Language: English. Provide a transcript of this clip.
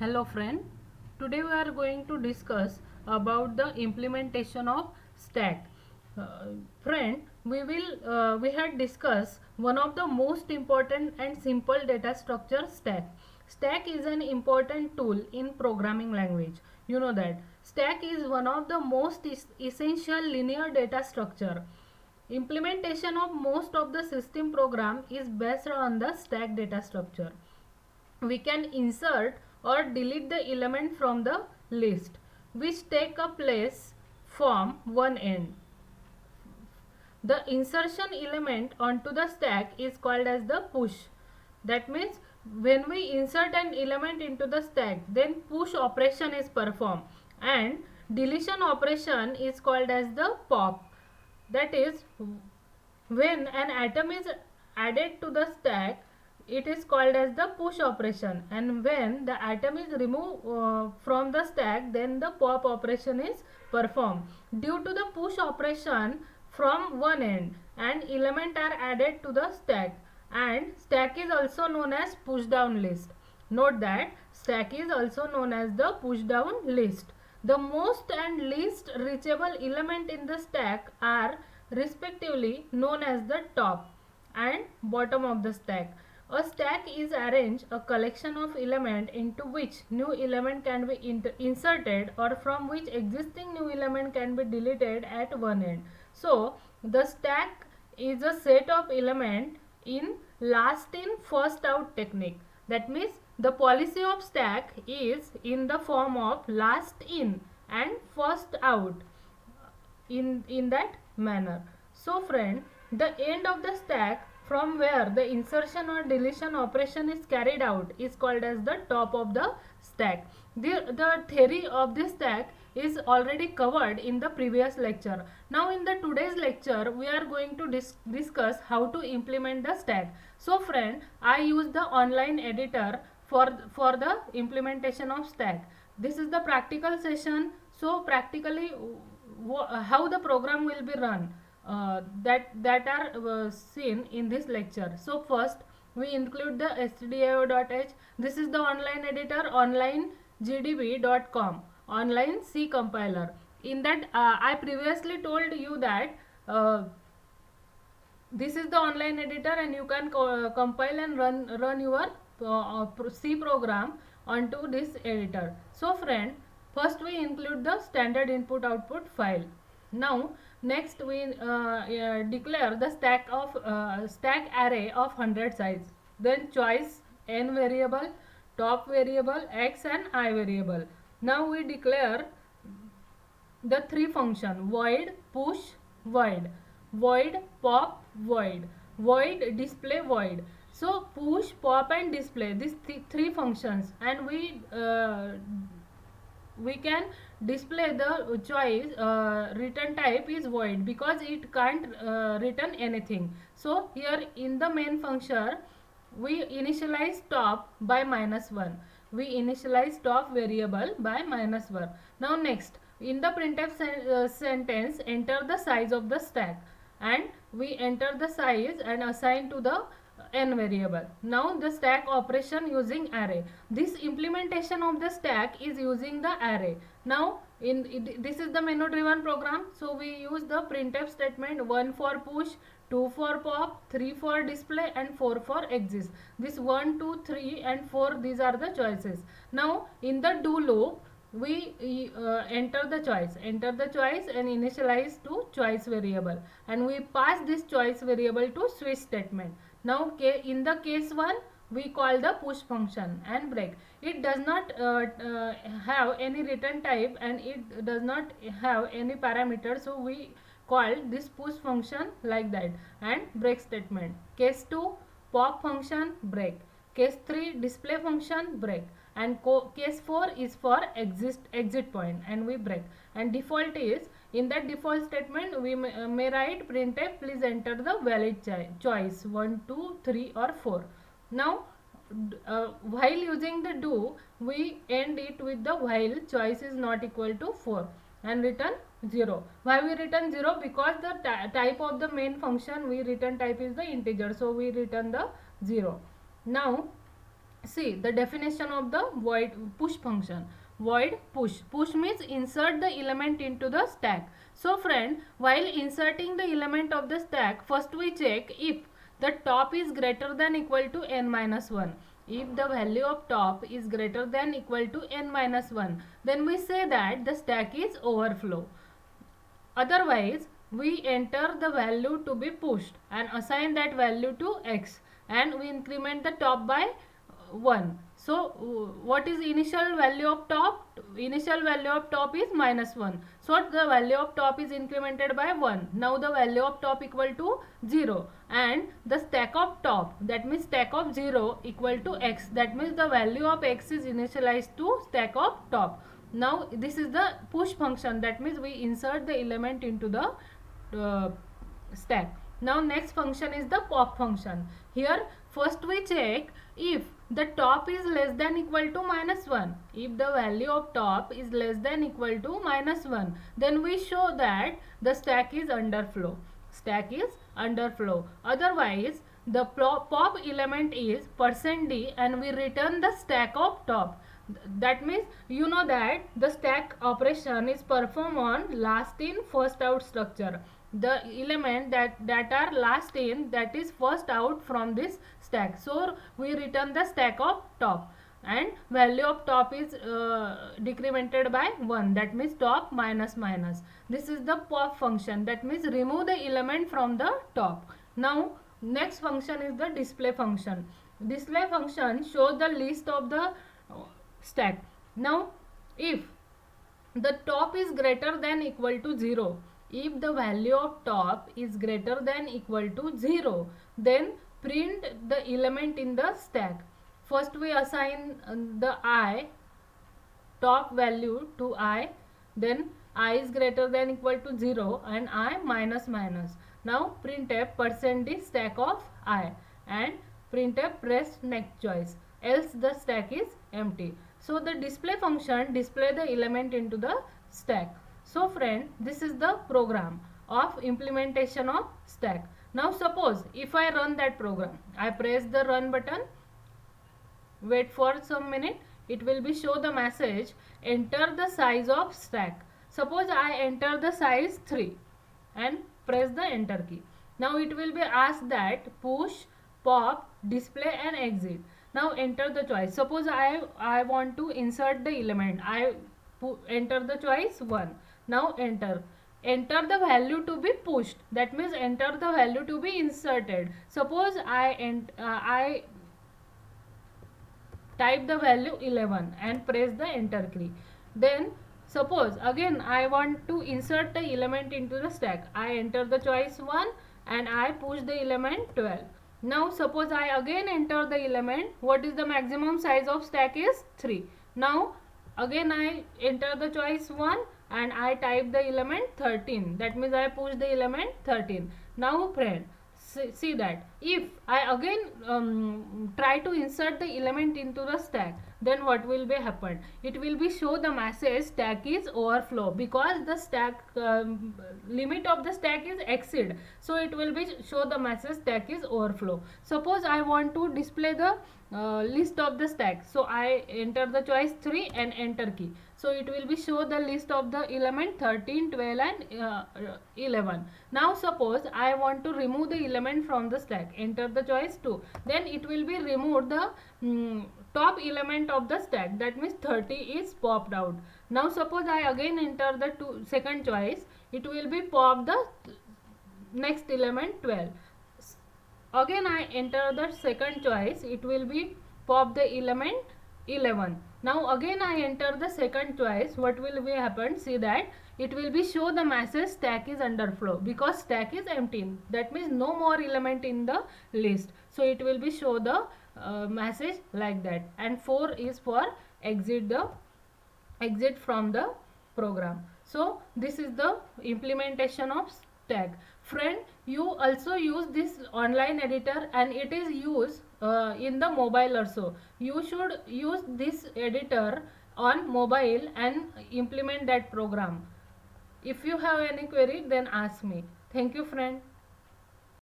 Hello friend, today we are going to discuss about the implementation of stack. Friend, we had discussed one of the most important and simple data structure stack. Stack is an important tool in programming language. You know that stack is one of the most essential linear data structure. Implementation of most of the system program is based on the stack data structure. We can insert or delete the element from the list which take a place from one end. The insertion element onto the stack is called as the push. That means when we insert an element into the stack, then push operation is performed and deletion operation is called as the pop. That is, when an atom is added to the stack, it is called as the push operation, and when the atom is removed from the stack, then the pop operation is performed. Due to the push operation from one end, and element are added to the stack, and stack is also known as push down list. Note that stack is also known as the push down list. The most and least reachable element in the stack are respectively known as the top and bottom of the stack. A stack is arranged a collection of elements into which new element can be inserted or from which existing new element can be deleted at one end. So, the stack is a set of element in last in first out technique. That means the policy of stack is in the form of last in and first out in that manner. So friend, the end of the stack from where the insertion or deletion operation is carried out is called as the top of the stack. The theory of this stack is already covered in the previous lecture. Now in the today's lecture we are going to discuss how to implement the stack. So friend, I use the online editor for the implementation of stack. This is the practical session. So practically how the program will be run, that are seen in this lecture. So first we include the stdio.h. This is the online editor, onlinegdb.com, online C compiler. In that I previously told you that this is the online editor and you can compile and run your C program onto this editor. So friend, first we include the standard input output file. Now next we declare the stack array of 100 size. Then choice n variable, top variable, x and I variable. Now we declare the three function: void, push, void, void, pop, void, void, display, void. So push, pop and display, these three functions, and we can display the choice return type is void because it can't return anything. So here in the main function we initialize top by -1. We initialize top variable by -1. Now next, in the printf sentence, enter the size of the stack, and we enter the size and assign to the n variable. Now the stack operation using array. This implementation of the stack is using the array. Now this is the menu driven program, so we use the printf statement: 1 for push, 2 for pop, 3 for display and 4 for exist. This 1, 2, 3 and 4, these are the choices. Now in the do loop we enter the choice and initialize to choice variable, and we pass this choice variable to switch statement. Now in the case 1 we call the push function and break. It does not have any return type and it does not have any parameter, so we call this push function like that. And break statement: case 2 pop function, break; case 3 display function, break; and case 4 is for exit point, and we break. And default is, in that default statement we may write printf please enter the valid choice 1, 2, 3 or 4. Now while using the do, we end it with the while choice is not equal to 4 and return 0. Why we return 0? Because the type of the main function we return type is the integer, so we return the 0. Now See the definition of the void push function. Void push means insert the element into the stack. So friend, while inserting the element of the stack, first we check if the top is greater than equal to n minus 1. If the value of top is greater than equal to n minus 1, then we say that the stack is overflow. Otherwise, we enter the value to be pushed and assign that value to x, and we increment the top by 1. So what is initial value of top? Initial value of top is minus 1. So the value of top is incremented by 1. Now the value of top equal to 0, and the stack of top, that means stack of 0, equal to x, that means the value of x is initialized to stack of top. Now this is the push function, that means we insert the element into the stack. Now next function is the pop function. Here first we check if the top is less than equal to minus 1. If the value of top is less than equal to minus 1, then we show that the stack is underflow. Stack is underflow. Otherwise the pop element is %d and we return the stack of top. That means you know that the stack operation is performed on last in first out structure. The element that are last in, that is first out from this stack. So we return the stack of top, and value of top is decremented by 1, that means top minus minus. This is the pop function, that means remove the element from the top. Now next function is the display function. Display function shows the list of the stack. Now if the top is greater than equal to 0, if the value of top is greater than equal to 0, then print the element in the stack. First we assign the I, top value to I, then I is greater than equal to 0 and I minus minus. Now printf %d stack of I, and printf press next choice, else the stack is empty. So the display function display the element into the stack. So friend, this is the program of implementation of stack. Now suppose if I run that program, I press the run button, wait for some minute, it will be show the message enter the size of stack. Suppose I enter the size 3 and press the enter key. Now it will be asked that push, pop, display and exit. Now enter the choice. Suppose I want to insert the element. I enter the choice 1. Now enter the value to be pushed, that means enter the value to be inserted. Suppose I type the value 11 and press the enter key. Then suppose again I want to insert the element into the stack. I enter the choice 1 and I push the element 12. Now suppose I again enter the element, what is the maximum size of stack is 3. Now again I enter the choice 1 and I type the element 13, that means I push the element 13. Now friend, see that if I again try to insert the element into the stack, then what will be happen? It will be show the message stack is overflow, because the stack limit of the stack is exceed. So it will be show the message stack is overflow. Suppose I want to display the list of the stack, so I enter the choice 3 and enter key. So it will be show the list of the element 13, 12 and 11. Now suppose I want to remove the element from the stack, enter the choice 2, then it will be remove the top element of the stack, that means 30 is popped out. Now suppose I again enter the second choice, it will be pop the next element 12. Again I enter the second choice, it will be pop the element 11. Now again I enter the second choice, what will be happen? See that it will be show the message stack is underflow, because stack is empty, that means no more element in the list. So it will be show the message like that. And 4 is for exit from the program. So this is the implementation of stack. Friend, you also use this online editor and it is used in the mobile also. You should use this editor on mobile and implement that program. If you have any query, then ask me. Thank you friend.